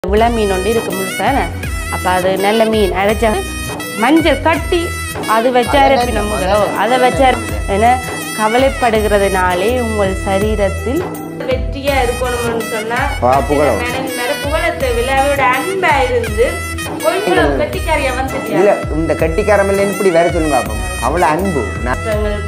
விளா மீன் ஒன்று இருக்கு முழுசான. அப்போ அது நல்ல மீன் அரைச்சா மஞ்சள் கட்டி அது வச்சாரப்பி நம்ம அதை வச்சார் ஏன்னா கவலைப்படுகிறதுனாலே உங்கள் சரீரத்தில் வெற்றியா இருக்கணும்னு சொன்னா புகழத்தை விழாவோட அன்பா இருந்து கொஞ்சம் கட்டிக்காரியா வந்துட்டு இந்த கட்டிக்காரமில்ல இப்படி வேற சொல்லுங்க அவ்வளவு அன்பு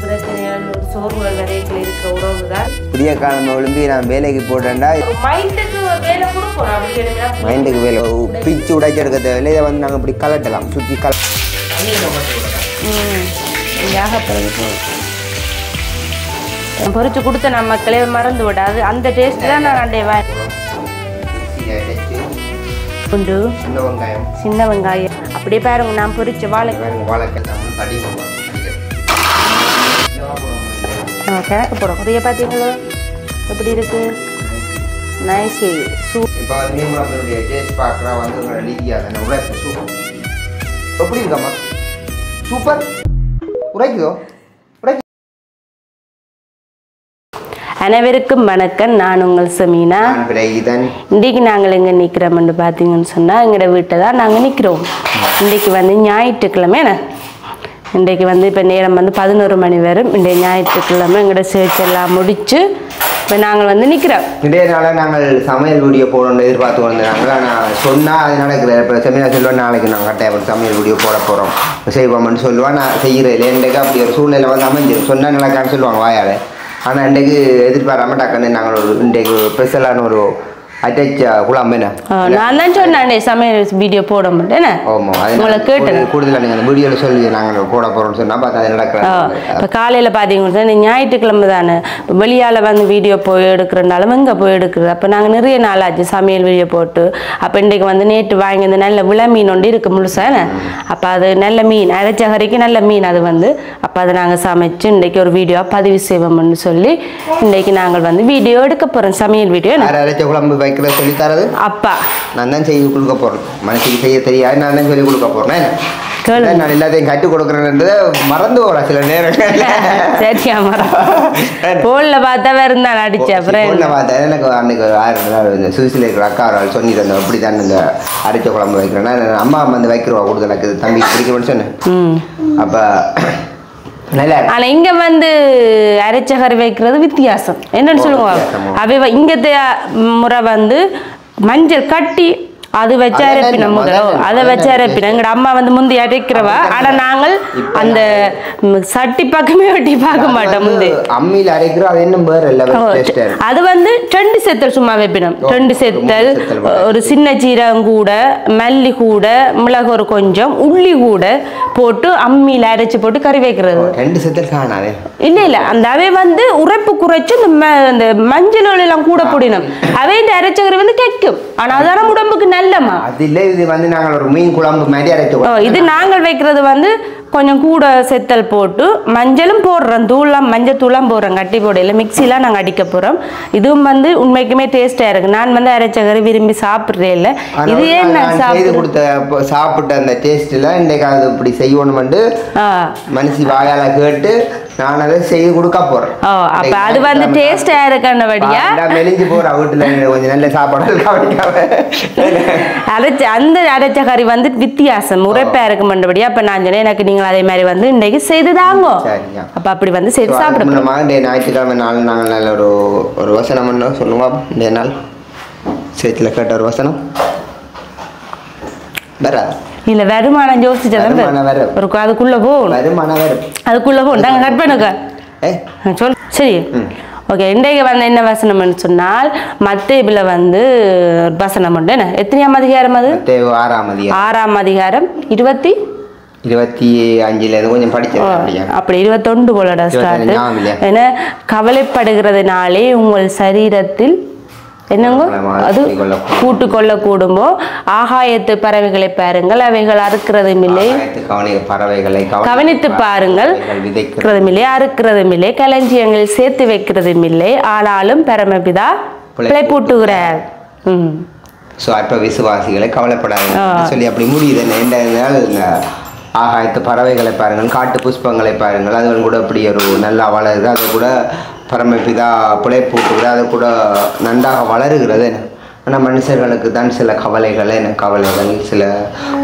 பிரச்சனைகள் சோர்வுகள் வரைக்கும் இருக்கிற உறவு தான் புதிய காலம் விழுந்து நான் வேலைக்கு போட்டேன்டா மைண்டுக்கு வேலை கொடுக்கணும் மைண்டுக்கு வேலை பிச்சு உடைச்சு எடுக்க தேவையில்லை இதை வந்து நாங்கள் இப்படி கலட்டலாம் சுற்றி பொறிச்சு கொடுத்த நம்ம மக்களே மறந்து விடாது அந்த டேஸ்ட் தான் நான் அண்டைவா உண்டு சின்ன வெங்காயம் அப்படியே பாருங்க நான் பொறிச்ச வாழைக்காய் கிழக்கு போடும் நிறைய பார்த்தீங்களோ எப்படி இருக்கு நைஸ் இப்போ வந்து மீன்குழம்புடைய டேஸ்ட் பார்க்குறா வந்து உங்களோட லீதியாக உரைப்பு சூப்பர் எப்படி இருக்காம்மா சூப்பர் உரைக்குதோ அனைவருக்கும் வணக்கம். நான் உங்கள் சமீனா. இன்றைக்கு நாங்கள் எங்கே நிற்கிறோம்னு பார்த்தீங்கன்னு சொன்னால் எங்களோட வீட்டை தான் நாங்கள் நிற்கிறோம். இன்றைக்கு வந்து ஞாயிற்றுக்கிழமை இன்றைக்கு வந்து இப்போ நேரம் வந்து 11 மணி வரும். இன்றைய ஞாயிற்றுக்கிழமை எங்களோட சேர்ச் எல்லாம் முடித்து இப்போ நாங்கள் வந்து நிற்கிறோம். இன்றைய நாளில் நாங்கள் சமையல் வீடியோ போடணும்னு எதிர்பார்த்து வந்தாங்க. நான் சொன்னால் அது நடக்கிற இப்போ செமினா சொல்லுவேன் நாளைக்கு நாங்கள் கட்டாயம் சமையல் வீடியோ போட போகிறோம் செய்வோம்னு சொல்லுவேன். நான் செய்கிறேன் இல்லை இன்றைக்கு அப்படி ஒரு சூழ்நிலை வந்து அமைஞ்சிடும் சொன்னால் நடக்கான்னு சொல்லுவாங்க வாயால். ஆனால் இன்றைக்கு எதிர்பாராமல் டக்குன்னு நாங்கள் ஒரு இன்றைக்கு ஸ்பெஷலான ஒரு அட்டாச் குழம்பு என்ன நான் தான் சொன்னேன் சமையல் வீடியோ போட மாட்டேன். ஆமாம் அது கேட்டேன் கூடுதலாக நீங்கள் அந்த வீடியோவில் சொல்லி நாங்கள் போட போகிறோம்னு சொன்னால் பார்த்து அது நடக்கிறோம். இப்போ காலையில் பார்த்தீங்கன்னா ஞாயிற்றுக்கிழமை தானே வெளியால் வந்து வீடியோ போய் எடுக்கிறனாலும் இங்கே போய் எடுக்கிறது. அப்போ நாங்கள் நிறைய நாள் ஆச்சு சமையல் வீடியோ போட்டு. அப்போ இன்றைக்கு வந்து நேற்று வாங்கி அந்த நல்ல விளா மீன் ஒன்று இருக்குது முழுசான. அப்போ அது நல்ல மீன் அரைச்ச கறிக்கு நல்ல மீன் அது வந்து அப்போ அதை நாங்கள் சமைச்சு இன்றைக்கி ஒரு வீடியோ பதிவு செய்வோம்னு சொல்லி இன்றைக்கு நாங்கள் வந்து வீடியோ எடுக்க போகிறோம் சமையல் வீடியோ. அரைச்ச குழம்பு சொல்லி தரது அப்பா நான் தான் செய்து கொடுக்க போறேன். மனசுக்கு செய்ய தெரியாது நான் தான் சொல்லி கொடுக்க போறேன். நான் எல்லாத்தையும் கற்றுக் கொடுக்குறேன்றதை மறந்து போறேன் சில நேரம். சரியா போன்ல பார்த்தா இருந்தா அடிச்ச போன்ல பார்த்தா எனக்கு அன்னைக்கு 6 நாள் சுவிசில் இருக்கிற அக்கா அவள் சொல்லி தந்தேன் அப்படி தான் இந்த அரைச்ச குழம்பு வைக்கிறேன்னா அம்மா வந்து வைக்கிறவா கூடுதலாக்கு தம்பி பிடிக்கணும்னு சொன்னேன். அப்ப ஆனா இங்க வந்து அரைச்ச கறி வைக்கிறது வித்தியாசம் என்னன்னு சொல்லுவாங்க. அவை இங்கத்த முறை வந்து மஞ்சள் கட்டி அது வச்சாரப்பின முதல்ல அதை வச்சாரப்பின எங்கட அம்மா வந்து முந்தி அரைக்கிறவா. ஆனா நாங்கள் அந்த சட்டி பக்கமே வெட்டி பார்க்க மாட்டோம். முந்தி அம்மியில அரைக்கிறோம் அது இன்னும் வேற இல்ல. அது வந்து 2 செத்தல் சும்மா வைப்பினோம். 2 செத்தல் ஒரு சின்ன சீரகம் கூட மல்லி கூட மிளகு ஒரு கொஞ்சம் உள்ளி கூட போட்டு அம்மியில அரைச்சு போட்டு கறி வைக்கிறது. 2 செத்தல் காணாதே இல்ல அந்த அவை வந்து உரைப்பு குறைச்சு இந்த மஞ்சள் எல்லாம் கூட போடணும். அவை இந்த அரைச்ச கறி வந்து கேட்கும். ஆனா அதான உடம்புக்கு நல்லமா அது இல்ல. இது வந்து நாங்கள் ஒரு மீன் குழம்பு மாதிரி அரைச்சோம். இது நாங்கள் வைக்கிறது வந்து கொஞ்சம் கூட செத்தல் போட்டு மஞ்சளும் போடுறோம் தூளாம் மஞ்சள் தூளாம் போடுறோம் கட்டி போடையில் மிக்சிலாம் நாங்கள் அடிக்க போகிறோம். இதுவும் வந்து உண்மைக்குமே டேஸ்டாக இருக்குது. நான் வந்து அரைச்ச கறி விரும்பி சாப்பிட்றே இல்லை. இது ஏன் நான் சாப்பிட்ட அந்த டேஸ்ட்டில் இன்றைக்கு அது இப்படி செய்யணுமெண்டு மனசு வாயால் கேட்டு நான் அதை செய்து கொடுக்க போகிறேன். அப்போ அது வந்து டேஸ்டாக இருக்கபடியா மெலிஞ்சு போகிறேன் வீட்டில் கொஞ்சம் நல்ல சாப்பாடு அந்த அரைச்ச கறி வந்து வித்தியாசம் உரைப்பாக இருக்குமென்றபடியா. அப்போ நான் சொன்னேன் எனக்கு நீங்கள் அதே மாதிரி வந்து இன்றைக்கு செய்து தாங்கோ. அப்போ அப்படி வந்து செய்து சாப்பிடுவோம். ஞாயிற்றுக்கிழமை நாள் நாங்கள் நல்ல ஒரு வசனம் என்ன சொல்லுவோம். இந்த நாள் சேத்துல கேட்ட ஒரு வசனம் வராது இல்ல வருமானம் யோசிச்சதான் ஒரு அதுக்குள்ள போகும். வருமானம் வரும் அதுக்குள்ள போகும். நாங்கள் கட் பண்ணுங்க சொல் சரி ஓகே. இன்றைக்கு வந்து என்ன வசனம்னு சொன்னால் மத்தேயுல வந்து வசனம் உண்டு. என்ன எத்தனையாம் அதிகாரம் அது? 6ஆம் அதிகாரம் 25 கொஞ்சம் படிச்சேன். அப்படி 21 போலடா ஸ்டார்ட். ஏன்னா கவலைப்படுகிறதுனாலே உங்கள் சரீரத்தில் என்னங்கோ அது கூட்டு கொள்ள கூடுமோ ஆகாயத்து பறவைகளை பாருங்கள் அவைகள் அறுக்கிறதும் இல்லை கவனித்து பாருங்கள் விதைக்கிறதும் இல்லை அறுக்கிறதும் இல்லை களஞ்சியங்களில் சேர்த்து வைக்கிறதும் இல்லை ஆனாலும் பரமபிதா பிழைப்பூட்டுகிறார். அற்ப விசுவாசிகளை கவலைப்படாது சொல்லி அப்படி முடியுது. ஆகாயத்து பறவைகளை பாருங்கள் காட்டு புஷ்பங்களை பாருங்கள் அதுவும் கூட அப்படி ஒரு நல்லா வளருது. அது கூட பரமபிதா பிழைப்பூட்டுகிறது அது கூட நன்றாக வளருகிறது. ஆனால் மனுஷர்களுக்கு தான் சில கவலைகள் சில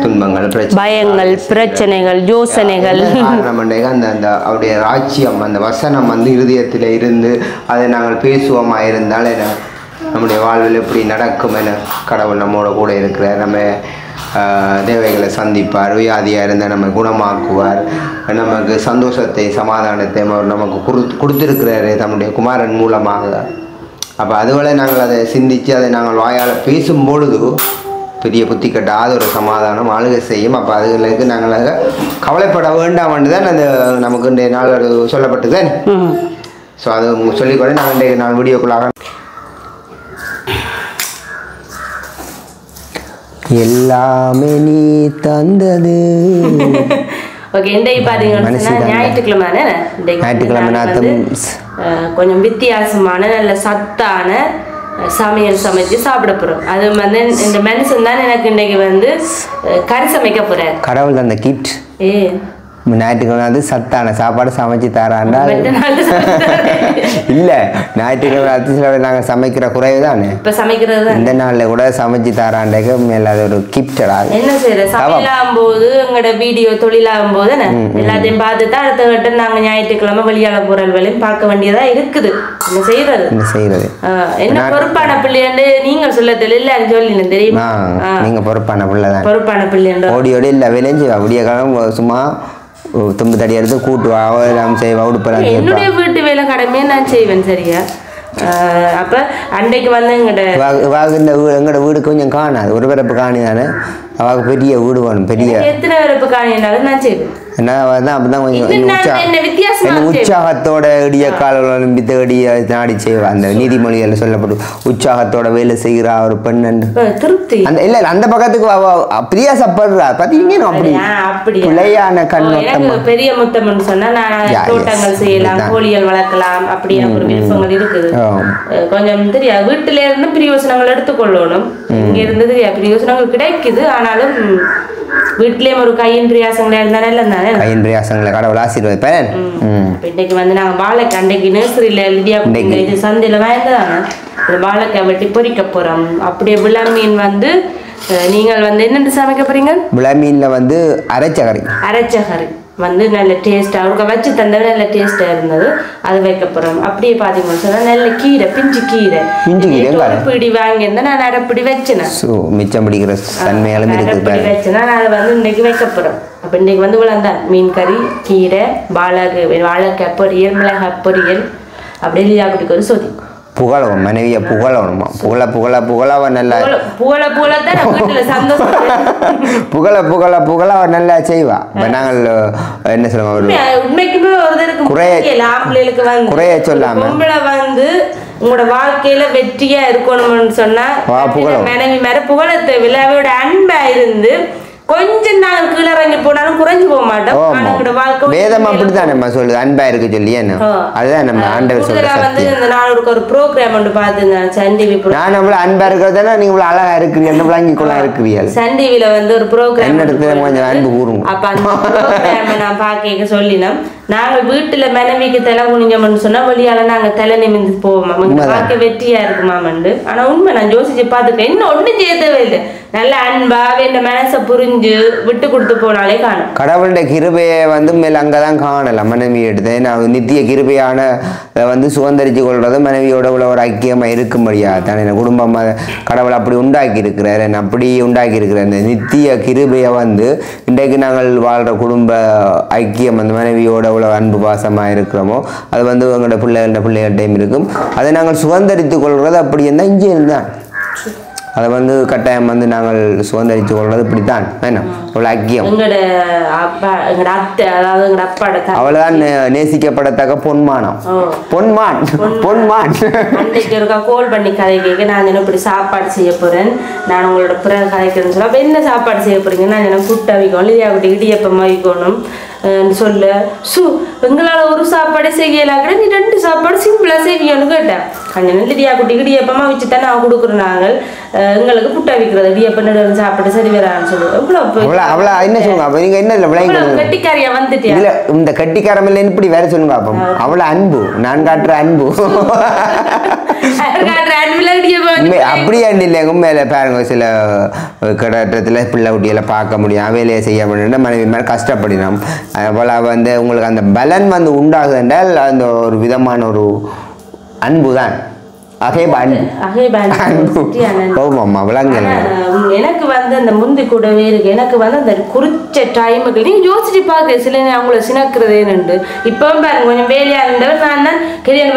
துன்பங்கள் பயங்கள் பிரச்சனைகள் யோசனைகள் காரணம் அந்த அவருடைய ராஜ்யம் அந்த வசனம் வந்து இருதயத்தில் இருந்து அதை நாங்கள் பேசுவோமா இருந்தால் நம்முடைய வாழ்வில் எப்படி நடக்கும் என கடவுள் நம்மோட கூட இருக்கிறார். நம்ம தேவைகளை சந்திப்பார், வியாதியாக இருந்தால் நம்ம குணமாக்குவார், நமக்கு சந்தோஷத்தை சமாதானத்தை நமக்கு கொடுத்துருக்கிறாரு நம்முடைய குமாரன் மூலமாக. அப்போ அதுவரை நாங்கள் அதை சிந்தித்து அதை நாங்கள் வாயால் பேசும்பொழுது பெரிய புத்தி கட்டாத ஒரு சமாதானம் ஆளுகை செய்யும். அப்போ அதுகளுக்கு நாங்கள் அதை கவலைப்பட வேண்டாம் தான் அந்த நமக்கு இன்றைய நாள் சொல்லப்பட்டுதான். ஸோ அது சொல்லிக்கொண்டு நாங்கள் இன்றைய நாள் வீடியோக்குள்ளாக எல்லாமே நீ தந்தது. ஓகே, இன்றைக்கு பார்த்தீங்கன்னா ஞாயிற்றுக்கிழமை கொஞ்சம் வித்தியாசமான நல்ல சத்தான சமையல் சமைச்சு சாப்பிட போகிறோம். அது வந்து இந்த மனுஷன் தான் எனக்கு இன்றைக்கு வந்து கறி சமைக்க போகிறார். கடவுள் அந்த கிஃப்ட். ஞாயிற்றுக்கிழமை வந்து சத்தான சாப்பாடு சமைச்சு தராண்டா இல்லை, ஞாயிற்றுக்கிழமை சில நாங்கள் சமைக்கிற குறைவு தானே இப்போ சமைக்கிறது. இந்த நாளில் கூட சமைச்சு தராண்டக்கு மேலே அது ஒரு கிஃப்டடா. என்ன செய்யறது, சமையலாகும் போது எங்களோட வீடியோ தொழிலாகும் போது எல்லாத்தையும் பார்த்து தான் அடுத்த கட்ட நாங்கள் ஞாயிற்றுக்கிழமை வெளியால பொருள்களையும் பார்க்க வேண்டியதா இருக்குது. என்ன செய்யறது என்ன பொறுப்பான பிள்ளைன்னு நீங்கள் சொல்ல தெரியல சொல்லினேன் தெரியுமா? நீங்க பொறுப்பான பிள்ளை தான். பொறுப்பான பிள்ளைன்ற ஓடி ஓடி இல்லை விளைஞ்சு அப்படியே கிழமை சும்மா தும்பு தடி எடுத்து கூட்டுவா எல்லாம் செய்வா உடுப்பெல்லாம். என்னுடைய வீட்டு வேலை கடமையை நான் செய்வேன் சரியா. அப்போ அன்றைக்கு வந்து எங்களோட வீடு கொஞ்சம் காணாது, ஒரு பிறப்பு காணி தானே. அவாக்கு பெரிய வீடு வேணும், பெரிய எத்தனை பிறப்பு காணினாலும் நான் செய்வேன். அப்படிதான் கொஞ்சம் உற்சாகத்தோட இடிய கால தேடிய நாடி செய்வா. அந்த நீதிமொழிகள் சொல்லப்படும் உற்சாகத்தோட வேலை செய்கிற ஒரு பெண் திருப்தி. அந்த இல்ல அந்த பக்கத்துக்கு பிரியா சப்படுறா பாத்தீங்கன்னா அப்படி பிள்ளையான கண்ணோட்டம். பெரிய முத்தம் சொன்னா நான் தோட்டங்கள் செய்யலாம், கோழிகள் வளர்க்கலாம், அப்படியே ஒரு விருப்பங்கள் இருக்குது. கொஞ்சம் தெரியாது வீட்டில இருந்து பிரியோசனங்கள் எடுத்துக்கொள்ளணும். இங்க இருந்து தெரியாது பிரியோசனங்கள் கிடைக்குது, ஆனாலும் வீட்லயும் ஒரு கையின் பிரியாசங்களா இருந்தானே கையின் பிரியாசங்களை கடவுள் ஆசீர்வதிப்பேன். இன்னைக்கு வந்து நாங்க வாழைக்காய் அன்றைக்கு நர்சரியில லிடியா இது சந்தையில வாய்ந்ததாங்க வாழைக்காய் வெட்டி பொரிக்க போறோம். அப்படியே விளா மீன் வந்து நீங்கள் வந்து என்னென்று சமைக்க போறீங்க? விளா மீன்ல வந்து அரைச்சகரி வந்து நல்ல டேஸ்ட்டாக அவருக்கு வச்சு தந்தது நல்ல டேஸ்ட்டாக இருந்தது. அது வைக்க போகிறோம். அப்படியே பார்த்தீங்கன்னு சொன்னால் நல்ல கீரை பிஞ்சு கீரை பிடி வாங்கியிருந்தேன். நான் அரைப்பிடி வச்சேன். மிச்சம் பிடிக்கிற அரைப்பிடி வச்சேன்னா நான் அதை வந்து இன்றைக்கு வைக்க போகிறோம். அப்போ இன்றைக்கு வந்து விளந்தான் மீன் கறி, கீரை, வாழைக்காய் பொரியல், மிளகாய் பொரியல், அப்படியே இல்லையா குடிக்க ஒரு சொதி புகழவும் மனைவியை புகழணுமா புகழ நல்லா புகழ அவ நல்லா செய்வா. நாங்கள் என்ன சொல்லுவோம் குறைய சொல்லாம வந்து உங்களோட வாழ்க்கையில வெற்றியா இருக்கணும்னு சொன்னா மனைவி மேல புகழ தேவையில்லை. அவரோட அன்பா இருந்து கொஞ்ச நாள் கீழே இறங்கி போனாலும் குறைஞ்சு போக மாட்டோம். வேதம் அப்படித்தான் நம்ம சொல்லுது அன்பா இருக்கு சொல்லி. என்ன அதுதான் நம்ம ஆண்டவர் சொல்றது. இந்த நாளுக்கு ஒரு ப்ரோக்ராம் ஒன்று பார்த்துருந்தேன் சன் டிவி. நான் நம்மள அன்பா இருக்கிறதுனா நீங்க இவ்வளவு அழகா இருக்கிறீங்க, என்ன விளங்கிக்கொள்ளா இருக்கிறீங்க. சன் டிவில வந்து ஒரு ப்ரோக்ராம் என்ன இடத்துல கொஞ்சம் அன்பு கூறுங்க. அப்ப அந்த ப்ரோக்ராம் நான் பார்க்க சொல்லினோம். நாங்கள் வீட்டுல மனைவிக்கு தலை குனிஞ்சோம்னு சொன்னா வெளியால நாங்க தலை நிமிந்து போவோம், பார்க்க வெற்றியா இருக்குமாமண்டு. ஆனா உண்மை நான் யோசிச்சு பார்த்துட்டேன், இன்னும் ஒன்றும் செய்யவே இல்லை. நல்ல அன்பா இந்த மனசை புரிஞ்சு விட்டு கொடுத்து போனாலே காணும். கடவுளுடைய கிருபையை வந்து மேல அங்கதான் காணலாம். மனைவி எடுத்து நான் நித்திய கிருபையான வந்து சுதந்திரிச்சு கொள்றது மனைவியோட ஒரு ஐக்கியமா இருக்க முடியாது தானே. குடும்பம் கடவுள் அப்படி உண்டாக்கி இருக்கிறார், அப்படி உண்டாக்கி இருக்கிற இந்த நித்திய கிருபையை வந்து இன்றைக்கு நாங்கள் வாழ்ற குடும்ப ஐக்கியம் அந்த மனைவியோட எவ்வளவு அன்பு பாசமா இருக்கிறோமோ அது வந்து எங்களோட பிள்ளைகள்டையும் இருக்கும். அதை நாங்கள் சுதந்திரித்து கொள்றது அப்படி இருந்தால் இங்கே இருந்தான் அதை வந்து கட்டாயம் வந்து நாங்கள் சுதந்திரித்து கொள்வது இப்படித்தான் அவ்வளவுதான் நேசிக்கப்படத்தக்க பொன்மானம். கோல் பண்ணி கதை கேட்க நான் இப்படி சாப்பாடு செய்ய போறேன், நான் உங்களோட பிறகு கதைக்கிறேன்னு சொல்ல என்ன சாப்பாடு செய்ய போறீங்க? நான் புட்டு அவிக்கணும், இல்லையா அப்படி இடியப்பம் அவிக்கணும், சொல்ல எங்களால ஒரு சாப்பாடே செய்யலாம் கூட நீ 2 சாப்பாடு சிம்பிளா செய்வியோன்னு கேட்டேன். கொஞ்சம் இடியா குட்டி இடியப்பமா வச்சு தானே நான் கொடுக்குறோம். நாங்கள் எங்களுக்கு புட்டா விற்கிறது இடியப்பம் சாப்பிட்டு சரி வரான்னு சொல்லுவோம். என்ன சொல்லுங்க நீங்க என்ன கட்டிக்காரியா வந்துட்டியா இல்ல இந்த கட்டிக்காரம் இல்ல இப்படி வேற சொல்லுங்க பாப்போம். அவ்வளவு அன்பு நான் காட்டுற அன்பு அப்படியே இல்லை. உண்மையில பாருங்க சில கடற்றத்துல பிள்ளை குட்டியெல்லாம் பார்க்க முடியும் வேலையை செய்ய முடியும் மனைவி மேலே கஷ்டப்படினோம். அதுபோல் வந்து உங்களுக்கு அந்த பலன் வந்து உண்டாகுது என்றால் அந்த ஒரு விதமான ஒரு அன்பு தான். எனக்கு வந்து அந்த முந்தி கூடவே இருக்கு. எனக்கு வந்து அந்த குறிச்ச டைமுக்கு நீ யோசிச்சு பாக்க சில அவங்கள சினக்குறதேன்னு இப்பவும் பாருங்க கொஞ்சம் வேலையா இருந்தவர் நான் தான் கெரியன்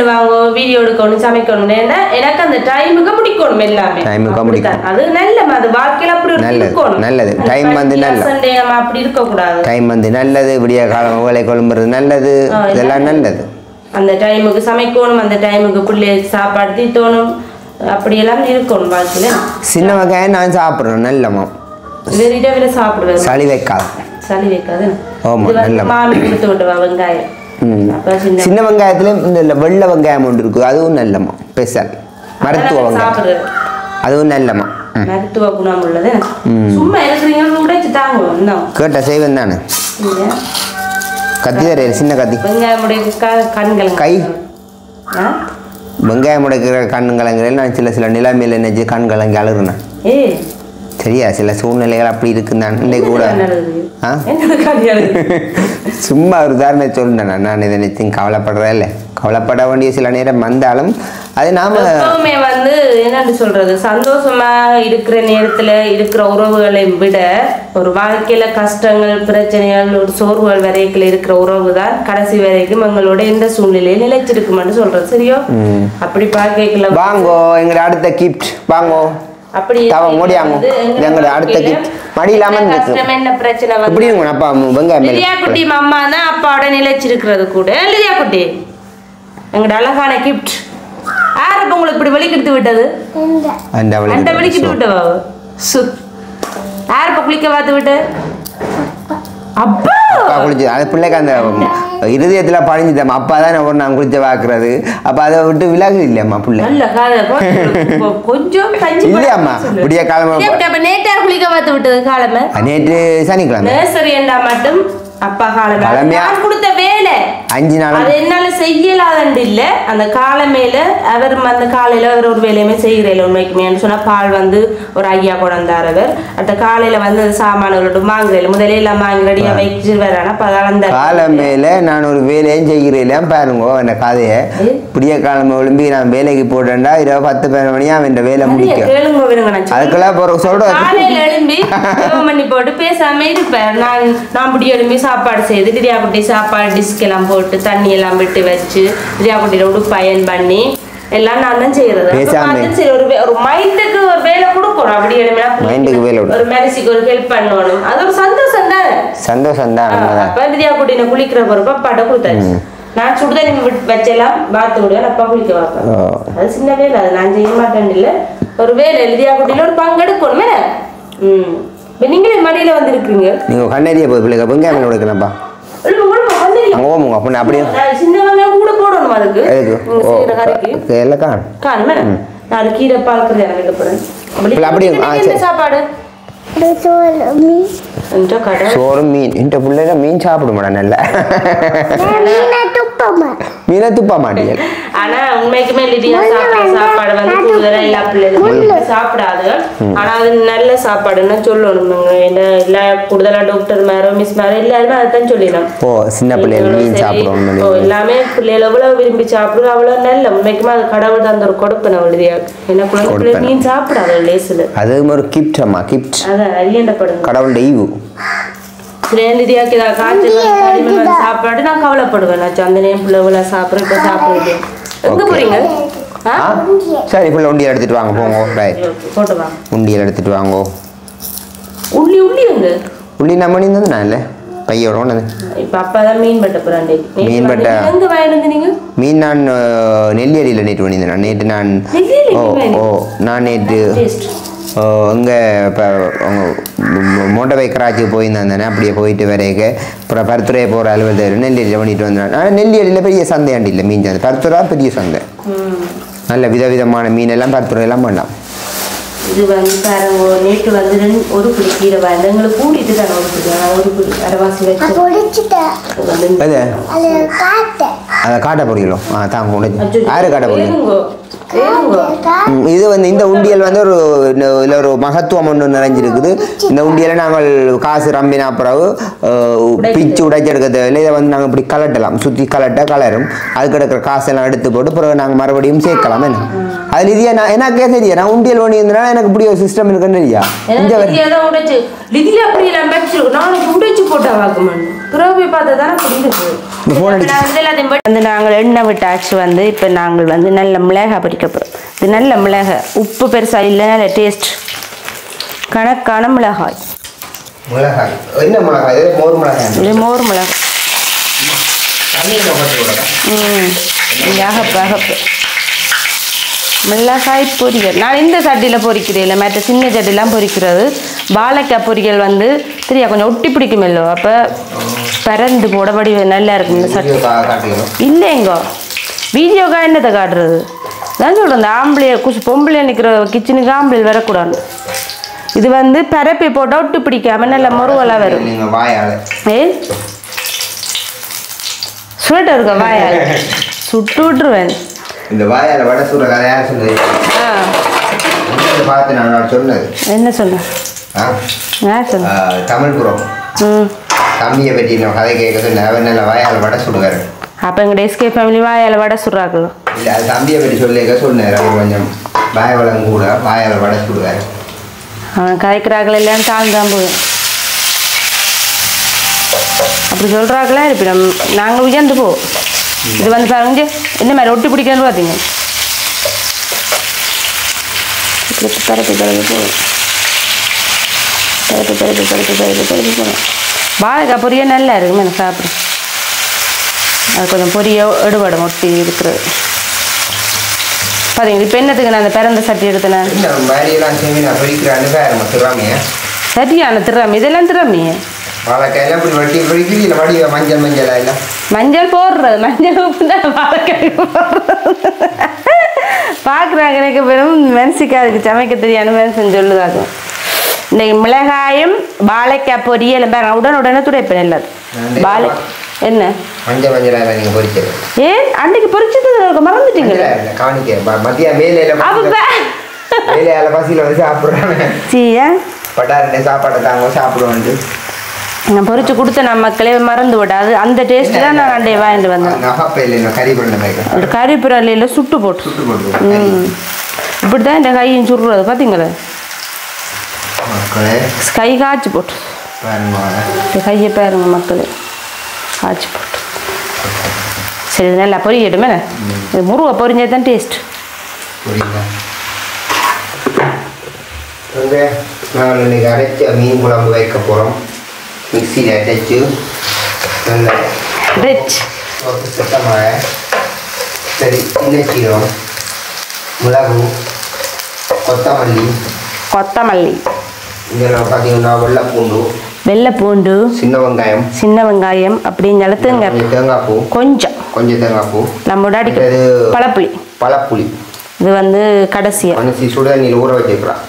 வாங்கோ வீடியோ எடுக்கணும் சமைக்கணும். ஏன்னா எனக்கு அந்த டைமுக்கு முடிக்கணும் எல்லாமே. அது நல்ல அது வாழ்க்கையில அப்படி இருக்கணும். நல்லது டைம் வந்து சண்டே நம்ம அப்படி இருக்க கூடாது. டைம் வந்து நல்லது விடிய காலம் வேலை கொள்ளுறது நல்லது இதெல்லாம் நல்லது. அந்த டைமுக்கு சமைக்கணும் அந்த டைமுக்கு பிள்ளைகளுக்கு சாப்பாடு தீட்டணும் அப்படியெல்லாம் இருக்கணும் வாழ்க்கையில. சின்ன வெங்காயம் நான் சாப்பிட்றேன் நல்லம்மா வெறிட்டவில சாப்பிடுவேன் சளி வைக்காது மாமி கொடுத்து விட்டுவா வெங்காயம். சின்ன வெங்காயத்துல இந்த வெள்ளை வெங்காயம் ஒன்று இருக்கு அதுவும் நல்லம்மா ஸ்பெஷல் மருத்துவ வெங்காயம் அதுவும் நல்லம்மா மருத்துவ குணம் உள்ளது. சும்மா இருக்கிறீங்க உடைச்சு தாங்க கேட்ட செய்வேன் தானே கத்தி தரையில் சின்ன கத்தி கை வெங்காயம் உடைக்கிற கண்ணுங்கலங்கிறேன் நான் சில நிலைமையில் நினைச்சு கண்கலங்கி அழுகுறேன். சரியா சில சூழ்நிலைகள் அப்படி இருக்குந்தான் இன்னைக்கு கூட சும்மா ஒரு உதாரணம் சொல்றேன். நான் இதை நிச்சயம் கவலைப்படுறேன் இல்லை கவலைப்பட வேண்டிய சில நேரம் வந்தாலும் அது நாம எப்பவுமே வந்து என்னன்னு சொல்றது சந்தோஷமா இருக்கிற நேரத்துல இருக்கிற உறவுகளை விட ஒரு வாழ்க்கையில கஷ்டங்கள் பிரச்சனைகள் ஒரு சோர்வுகள் வரைக்கும் இருக்கிற உறவு தான் கடைசி வரைக்கும் எங்களோட எந்த சூழ்நிலையில் நிலைச்சிருக்குமான்னு சொல்றது சரியோ. அப்படி பார்க்கல வாங்கோ எங்க அடுத்த கிஃப்ட் வாங்கோ அப்படி அடுத்த மடி இல்லாம என்ன பிரச்சனை குட்டி அம்மா தான் அப்பாவோட நிலைச்சிருக்கிறது கூட இல்லையா குட்டி எங்கட அழகான கிஃப்ட் யாரு இப்ப உங்களுக்கு இப்படி வெளிக்கிட்டு விட்டது அந்த வெளிக்கிட்டு விட்டவா யாரு இப்ப குளிக்க பார்த்து விட்டு அப்பா குளிச்சு அது பிள்ளைக்கு அந்த இருதயத்துல பழிஞ்சுதாம்மா அப்பா தான் நான் குளிச்ச பாக்குறது அப்ப அதை விட்டு விலகு இல்லையம்மா பிள்ளை கொஞ்சம் இல்லையாம்மா விடிய காலமா நேற்று குளிக்க பார்த்து விட்டது காலமே நேற்று சனிக்கிழமை சரி என்றா மட்டும் அப்பா காலமே கொடுத்த வேலை 5 நாள் அது என்னால செய்யலாதண்டு இல்ல அந்த காலமேல அவர் அந்த காலையில அவர் ஒரு வேலையுமே செய்யறேன் உண்மைக்குமேன்னு சொன்னா பால் வந்து ஒரு ஐயா கொண்டாந்தார் அவர் அந்த காலையில வந்து சாமான்களோட வாங்குறேன் முதலே எல்லாம் வாங்கி ரெடியா வச்சு வரானா அந்த காலமேல நான் ஒரு வேலையும் செய்கிறேன் பாருங்க அந்த கதையை புதிய காலமே ஒழும்பி நான் வேலைக்கு போட்டேன்டா 10-12 மணியா அவன் வேலை முடிக்க அதுக்கெல்லாம் சொல்றேன் காலையில எழும்பி பண்ணி போட்டு பேசாம இருப்பேன் நான் புடி எழும்பி சாப்பாடு செய்து திரியாக்குட்டி சாப்பாடு டிஸ்க் எல்லாம் போட்டு தண்ணி எல்லாம் விட்டு வச்சு திரியாக்குட்டியில விட்டு பயன் பண்ணி எல்லாம் நான் தான் செய்யறது. ஒரு மைண்டுக்கு ஒரு வேலை கொடுக்கணும் அப்படி ஒரு மேரேஜுக்கு ஒரு ஹெல்ப் பண்ணணும் அது ஒரு சந்தோஷம் தான் அப்ப திரியாக்குட்டின குளிக்கிற பொறுப்பா அப்பாட்ட கொடுத்தாச்சு. நான் சுடுதண்ணி வச்செல்லாம் பாத்து விடுவேன் அப்பா குளிக்க வைப்பேன். அது சின்ன வேலை அது நான் செய்ய மாட்டேன் இல்ல ஒரு வேலை திரியாக்குட்டியில ஒரு பங்கெடுக்கணுமே. நீங்களே மடியில வந்துருக்கீங்க நீங்க கண்ணேரிய போய் பிள்ளைங்க வெங்காயம் உடைக்கணும்பா அப்படியே கூட போடணும் அதுக்கு எல்லாம் காணுமே நான் கீரை பால்கிறது எனக்கு போறேன் சாப்பாடு சோறு மீன் இந்த பிள்ளைல மீன் சாப்பிட மாட்டேன் நல்ல மீனை துப்ப மாட்டேன். ஆனா உண்மைக்குமே லிடியா சாப்பாடு வந்து கூடுதலா எல்லா பிள்ளைகளும் சாப்பிடாது. ஆனா அது நல்ல சாப்பாடுன்னு சொல்லணும். எல்லா கூடுதலா டாக்டர் மேரோ மிஸ் மேரோ எல்லாருமே அதைத்தான் சொல்லிடலாம். சின்ன பிள்ளைகள் மீன் சாப்பிடணும் எல்லாமே பிள்ளைகள் எவ்வளவு விரும்பி சாப்பிடுறது அவ்வளவு நல்ல உண்மைக்குமே அது கடவுள் தான் ஒரு கொடுப்பு நம்ம எழுதியா என்ன குழந்தை மீன் சாப்பிடாது லேசுல அது ஒரு கிஃப்ட் அம்மா கிஃப்ட் அதான் அறியண்டப்படுது கடவுளுடைய ஈவு. சாப்பாடு நான் கவலைப்படுவேன் அந்த நேம் பிள்ளை சாப்பிடுறேன் இப்ப சாப்பிடுறது எங்க போறீங்க சரி பிள்ளை உண்டியல் எடுத்துட்டு வாங்க போங்க உண்டியல் எடுத்துட்டு வாங்க உள்ளி எங்க உள்ளி நம்ம நீங்க நான் இல்ல பையோட ஒண்ணு இப்ப அப்பா தான் மீன் வெட்ட போறானே மீன் வெட்ட எங்க வாங்கிட்டு நீங்க மீன் நான் நெல்லியடியில நேற்று பண்ணியிருந்தேன் நேற்று நான் நான் நேற்று இங்கே இப்போ மோட்டர் பைக் கராச்சிக்கு போயிருந்தானே அப்படியே போயிட்டு வரைக்க அப்புறம் பருத்துறையை போகிற அலுவலர் நெல்லியில் பண்ணிட்டு வந்தேன். ஆனால் நெல்லியில் பெரிய சந்தையாண்டி இல்லை மீன் சந்தை, பருத்துறா பெரிய சந்தை, நல்ல விதவிதமான மீன் எல்லாம் பருத்துறையெல்லாம் பண்ணலாம். இது வந்து பாருங்க, நேற்று வந்து ஒரு பிடி கீரை வாங்க எங்களுக்கு கூட்டிட்டு தானே ஒரு பிடி அரைவாசி வச்சு அதை காட்ட போறீங்களோ? தாங்க உடைச்சு யாரு காட்ட போறீங்க? இது வந்து இந்த உண்டியல் வந்து ஒரு மகத்துவம் ஒன்று நிறைஞ்சிருக்குது. இந்த உண்டியலை நாங்கள் காசு ரம்பினா பிறகு பிச்சு உடைச்சு எடுக்க தேவையில்லை. இதை வந்து நாங்கள் இப்படி கலட்டலாம், சுற்றி கலரும். அதுக்கு எடுக்கிற காசெல்லாம் எடுத்து போட்டு பிறகு நாங்கள் மறுபடியும் சேர்க்கலாம். என்ன அது லிதியா? நான் எனக்கே தெரியா, நான் உண்டியல் ஓடி இருந்தனால எனக்கு இப்படி ஒரு சிஸ்டம் இருக்குன்னு தெரியா. நாங்கள் எண்ணெய் விட்டாச்சு வந்து இப்போ நாங்கள் வந்து நல்ல மிளகாய் பொரிக்க போகிறோம். இது நல்ல மிளகாய், உப்பு பெருசா இல்லை, நல்ல டேஸ்ட், கணக்கான மிளகாய். என்ன மிளகாய்? மோர் மிளகாய். இது மோர் மிளகாய். அகப்பு மிளகாய் பொரியல் நான் இந்த சட்டியில் பொரிக்கிறேன், இல்லை மற்ற சின்ன சட்டிலாம் பொரிக்கிறது. வாழைக்காய் பொரியல் வந்து தெரியா கொஞ்சம் ஒட்டி பிடிக்கும் இல்லோ, அப்போ பறந்து போட வடி நல்லா இருக்கும் இந்த சட்டி. இல்லைங்கோ வீடியோக்கா என்னத்தை காட்டுறது தான் சொல்கிறேன். இந்த ஆம்பளைய பொம்பளை நிற்கிற கிச்சனுக்கு ஆம்பளை வரக்கூடாது. இது வந்து பரப்பி போட்டால் ஒட்டி பிடிக்காம நல்ல முருவலாக வரும். சுட்டு இருக்க வாயால் சுட்டு விட்டுருவேன். இந்த வாயால வடை சுடுற கதை யார் சொன்னது? பார்த்து நான் சொன்னது. என்ன சொன்ன? யார் சொன்ன? தமிழ்புரம் தம்பியை பற்றி நான் கதை கேட்க சொன்னேன். அவர் நல்ல வாயால் வடை சுடுவார். அப்போ எங்கள் எஸ்கே ஃபேமிலி வாயால் வடை சுடுறாங்களோ? இல்லை, அது தம்பியை பற்றி சொல்லிக்க சொன்னார். அவர் கொஞ்சம் வாய வளம் கூட வாயால் வடை சுடுவார். அவன் கதைக்கிறார்கள் எல்லாம் தாழ்ந்தான் போய் அப்படி சொல்கிறாங்களா இருப்பிடம் நாங்கள் உயர்ந்து போ. இது வந்து பாருங்க என்ன மாதிரி ஒட்டி பிடிக்கணும்னு பார்த்தீங்க. பரப்பி போகும், பரப்பி போகணும். வாழைக்காய் பொரிய நல்லா இருக்குமே எனக்கு சாப்பிடும். அது கொஞ்சம் பொரிய எடுபடும் ஒட்டி இருக்கிறது. பார்த்தீங்க இப்போ என்னத்துக்கு நான் அந்த பிறந்த சட்டி எடுத்தேன். சரியான திறமை, இதெல்லாம் திறமையே. மஞ்சள் போடுறது, மஞ்சள் உப்பு தான் வாழைக்காய் பார்க்குறாங்க. எனக்கு வெறும் மென்சிக்காதுக்கு சமைக்க தெரியாத மென்சன் சொல்லுதாங்க. இந்த மிளகாயும் வாழைக்காய் பொரியல் உடனே துடைப்பேன் எல்லாத்தையும். வாழை என்ன மஞ்சள் மஞ்சள் நீங்க பொரிச்சது ஏன் அன்னைக்கு பொரிச்சது மறந்துட்டீங்க? பசியில வந்து சாப்பிடுறாங்க, பட்டாருடைய சாப்பாட்டை தாங்க சாப்பிடுவோம். நான் பொரிச்சு கொடுத்த நம்ம மக்களே மறந்து விடாது. அந்த டேஸ்ட் தான் நான் அண்டைய வாங்கிட்டு வந்தேன். கறிப்புரலையில் சுட்டு போட்டு இப்படி தான் இந்த கையும் சுடுறது பார்த்தீங்களே. கை காய்ச்சி போட்டு கையை பாருங்க மக்களே, காய்ச்சி போட்டு. சரி நல்லா பொரியட்டுமே. இது முருகை பொரிஞ்சது தான் டேஸ்ட். நாங்கள் இன்னைக்கு அரைச்ச மீன் குழம்பு வைக்க போகிறோம். மிக்சியில் அரைச்சு நல்ல சுத்தமாக சரி சின்ன சீரகம், மிளகு, கொத்தமல்லி, இதெல்லாம் பார்த்தீங்கன்னா வெள்ளைப்பூண்டு, சின்ன வெங்காயம் அப்படின்னு தேங்காய் பூ, கொஞ்சம் தேங்காய் பூ, நம்மளோட அடிக்கிறது பழப்புளி. இது வந்து கடைசியாக சுடுதண்ணியில் ஊற வச்சுக்கலாம்.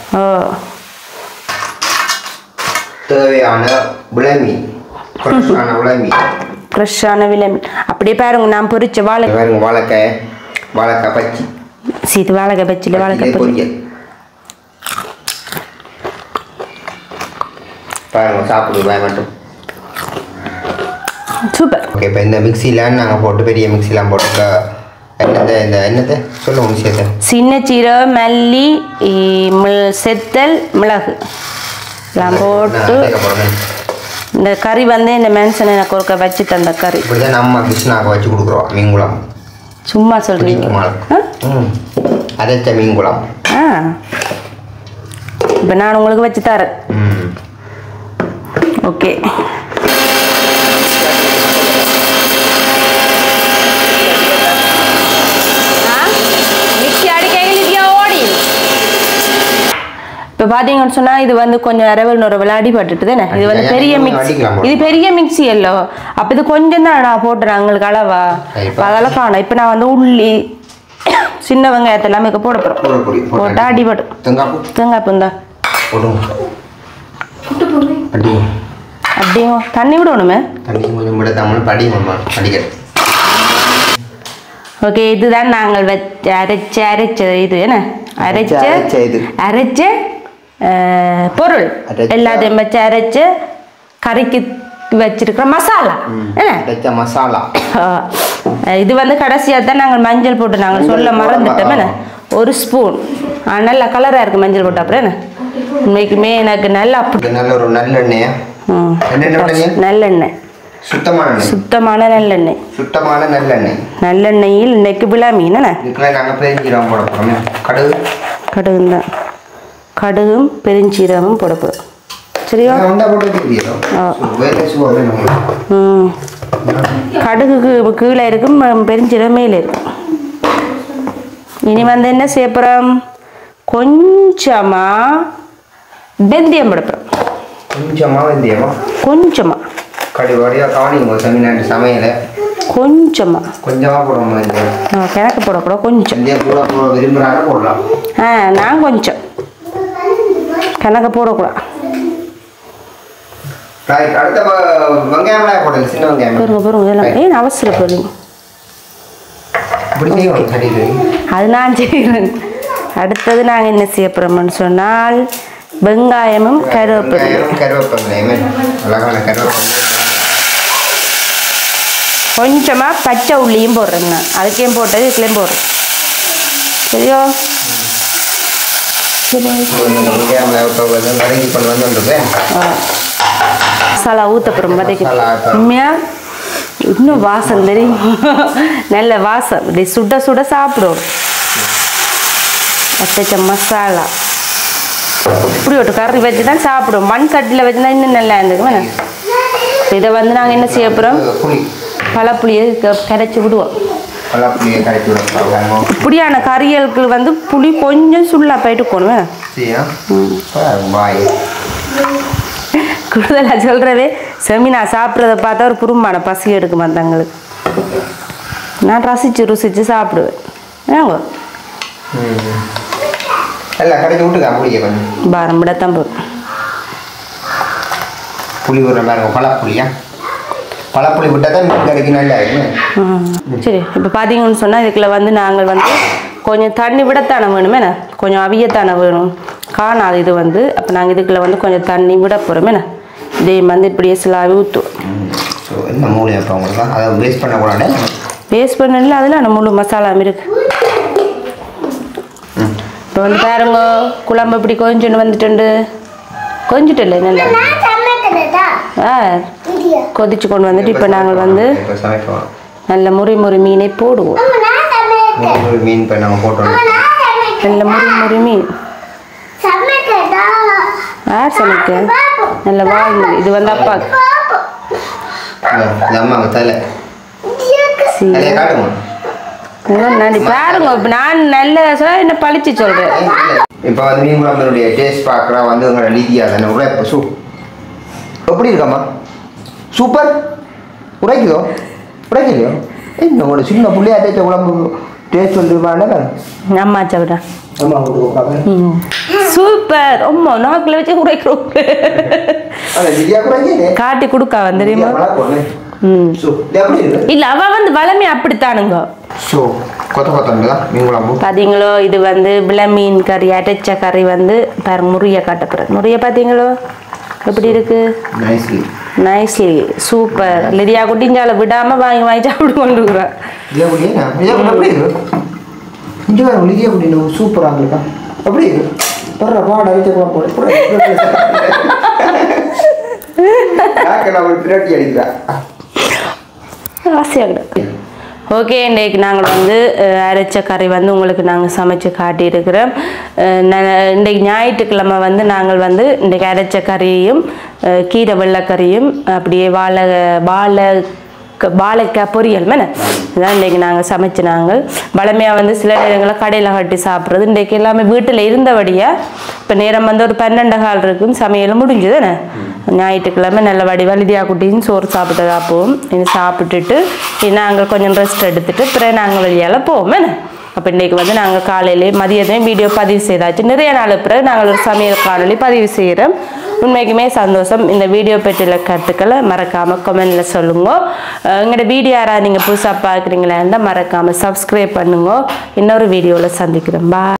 தேவையான விளமீன், ஃப்ரெஷ்ஷான விளமீன் அப்படியே பாருங்க. நான் பொரிச்ச வாழைக்காய் பச்சி, இது வாழைக்காய் பச்சியில் வாழைக்காய் பொரியல் பாருங்க. சாப்பிடுவேன் மட்டும் சூப்பர். ஓகே, இப்போ இந்த மிக்சியில் நாங்கள் போட்டு பெரிய மிக்சிலாம் போட்டு என்னத்தை சொல்லுவோம் விஷயத்தை. சின்ன சீரகம், மல்லி, செத்தல், மிளகு எல்லாம் போட்டு இந்த கறி வந்து இந்த மென்சன் எனக்கு ஒருக்க வச்சு தந்த கறி. இப்படிதான் நம்ம கிருஷ்ணாவுக்கு வச்சு கொடுக்குறோம் மீன் குழம்பு. சும்மா சொல்றீங்க? அரைச்ச மீன் குழம்பு. இப்போ நான் உங்களுக்கு வச்சு தரேன். ஓகே, இப்போ பாத்தீங்கன்னு சொன்னா இது வந்து கொஞ்சம் அரவல் நுரவல் அடிபட்டுட்டு தானே இது வந்து பெரிய மிக்ஸி இது பெரிய மிக்ஸி இல்லோ அப்ப இது கொஞ்சம் தான் நான் போட்டுறேன் உங்களுக்கு அளவா அதெல்லாம் காணும் இப்ப நான் வந்து உள்ளி சின்ன வெங்காயத்தை எல்லாமே போட போறோம் போட்டா அடிபட்டு தேங்காய் பூந்தா அப்படியே தண்ணி விடணுமே ஓகே இதுதான் நாங்கள் அரைச்ச இது என்ன அரைச்ச பொருள் எல்லாத்தையும் வச்சு அரைச்சு கறிக்கு வச்சிருக்கிற மசாலா என்ன மசாலா இது வந்து கடைசியாக தான் நாங்கள் மஞ்சள் போட்டு நாங்கள் சொல்ல மறந்துட்டோம் என்ன 1 ஸ்பூன் நல்ல கலராக இருக்கு மஞ்சள் போட்டு அப்புறம் என்ன இன்னைக்குமே எனக்கு நல்லா நல்ல ஒரு நல்லெண்ணெய் நல்லெண்ணெய் சுத்தமான நல்லெண்ணெய் நல்லெண்ணெயில் இன்னைக்கு விழா மீன் கடுகு கடுகும் பெருஞ்சீரகமும் போட போகிறோம் சரியா கடுகுக்கு கீழே இருக்கும் பெருஞ்சீரகம் மேலே இருக்கும் இனி வந்து என்ன செய்ய போகிறோம் கொஞ்சமா வெந்தயம் போட போகிறோம் கொஞ்சமா கொஞ்சமா போடணும் கணக்கு போடக்கூடாது கொஞ்சம் நான் கொஞ்சம் கணக்கு போடக்கூடாது ஏன் அவசரப்படுறீங்க அது நான் செய்கிறேன் அடுத்தது நாங்கள் என்ன செய்ய போகிறோம்னு சொன்னால் வெங்காயமும் கருவேப்பிலையும் கொஞ்சமாக பச்சை உள்ளியும் போடுறேங்க அதுக்கையும் போட்டது இதுலையும் போடுறேன் சரியா மசாலா ஊற்றப்புறம் பார்த்தீங்க உண்மையாக இன்னும் வாசம் தெரியும் நல்ல வாசம் இப்படி சுட சுட சாப்பிடும் அச்சச்ச மசாலா இப்படி ஒரு கறி வச்சு தான் சாப்பிடுவோம் மண் சட்டியில் வச்சுனா இன்னும் நல்லா இருந்துக்குமே இதை வந்து நாங்கள் என்ன செய்ய போகிறோம் பழப்புளியை கரைச்சி விடுவோம் இப்படியான கறிகளுக்கு வந்து புளி கொஞ்சம் சுள்ளா போயிட்டு போகணுமே கூடுதலாக சொல்கிறதே செமினா சாப்பிட்றத பார்த்தா ஒரு குறும்பான பசி எடுக்குமா தங்களுக்கு நான் ருசிச்சு சாப்பிடுவேன் ஏங்க பாரம் விடத்தான் போதும் புளி ஒரு பழப்புளி விட்டால் தான் மீன் கறிக்கு நல்லா சரி இப்போ பார்த்தீங்கன்னு சொன்னால் இதுக்குள்ள வந்து நாங்கள் வந்து கொஞ்சம் தண்ணி விடத்தானே வேணுமே கொஞ்சம் அவியத்தானே வேணும் காணாது இது வந்து அப்போ நாங்கள் இதுக்குள்ள வந்து கொஞ்சம் தண்ணி விட போகிறோமே இதே வந்து இப்படியே சிலாவி ஊற்றுவோம் வேஸ்ட் பண்ணல அதில் அந்த முழு மசாலாவும் இருக்கு இப்போ வந்து பாருங்க குழம்பு இப்படி கொஞ்சோண்டு கொஞ்சிட்டு இல்லை நல்லா கொதிச்சு கொண்டு வந்துட்டு இப்போ நாங்கள் வந்து நல்ல முறி மீனை போடுவோம் நல்ல முறி மீன் யார் சமைக்க நல்ல வாழ்ந்து இது வந்து அப்பாவுக்கு பாருங்க நான் நல்ல என்ன பழிச்சு சொல்றேன் இப்போ வந்து மீன் குழம்புடைய டேஸ்ட் பார்க்குறா வந்து உங்களோட லீதியா தானே உரைப்பு எப்படி இருக்காம்மா சூப்பர் உரைக்கலையோ உங்களோட சின்ன புள்ளையா தேய்ச்ச குழம்பு டேஸ்ட் சொல்லிருப்பாங்க அம்மா சாப்பிட்டா சூப்பர் அம்மா நாக்கில் வச்சு உரைக்கிறோம் காட்டி கொடுக்கா தெரியுமா இல்ல அவ வந்து வளமே அப்படித்தானுங்க பாத்தீங்களோ இது வந்து விளமீன் கறி அடைச்ச கறி வந்து பாருங்க முறிய காட்டப்படுறது முறிய பாத்தீங்களோ எப்படி இருக்கு நைஸ்லி சூப்பர் லிடியா குட்டிஞ்சால விடாம வாங்கி சாப்பிட்டு கொண்டு சூப்பரா இருக்கா அப்படி ஓகே இன்றைக்கு நாங்கள் வந்து அரைச்ச கறி வந்து உங்களுக்கு நாங்கள் சமைச்சு காட்டியிருக்கிறோம் இன்றைக்கு ஞாயிற்றுக்கிழமை வந்து நாங்கள் வந்து இன்றைக்கு அரைச்ச கறியையும் கீரை வெள்ளைக்கறியும் அப்படியே வாழை வாழைக்காய் பொரியல் மேன இதான் இன்றைக்கி நாங்கள் சமைச்சினாங்க. வளமையாக வந்து சில நேரங்களில் கடையில் கட்டி சாப்பிட்றது. இன்றைக்கு எல்லாமே வீட்டில் இருந்தபடியாக இப்போ நேரம் வந்து ஒரு 12:15 இருக்கும், சமையல் முடிஞ்சுதானே. ஞாயிற்றுக்கிழமை நல்ல வடிவா குட்டின்னு சோறு சாப்பிட்டதா போவோம். இனி சாப்பிட்டுட்டு நாங்கள் கொஞ்சம் ரெஸ்ட் எடுத்துட்டு பிறகு நாங்கள் வெளியால் போவோம் என்ன. அப்போ இன்றைக்கி வந்து நாங்கள் காலையிலே மதியத்தையும் வீடியோ பதிவு செய்தாச்சு. நிறைய நாள் பிறகு நாங்கள் ஒரு சமையல் காணொலி பதிவு செய்கிறோம். உண்மைக்குமே சந்தோஷம். இந்த வீடியோ பற்றிய கருத்துக்களை மறக்காமல் கமெண்டில் சொல்லுங்க. எங்களோட வீடியோ யாராவது நீங்கள் புதுசாக பார்க்குறீங்களா இருந்தால் மறக்காமல் சப்ஸ்கிரைப் பண்ணுங்க. இன்னொரு வீடியோவில் சந்திக்கிறோம். பாய்.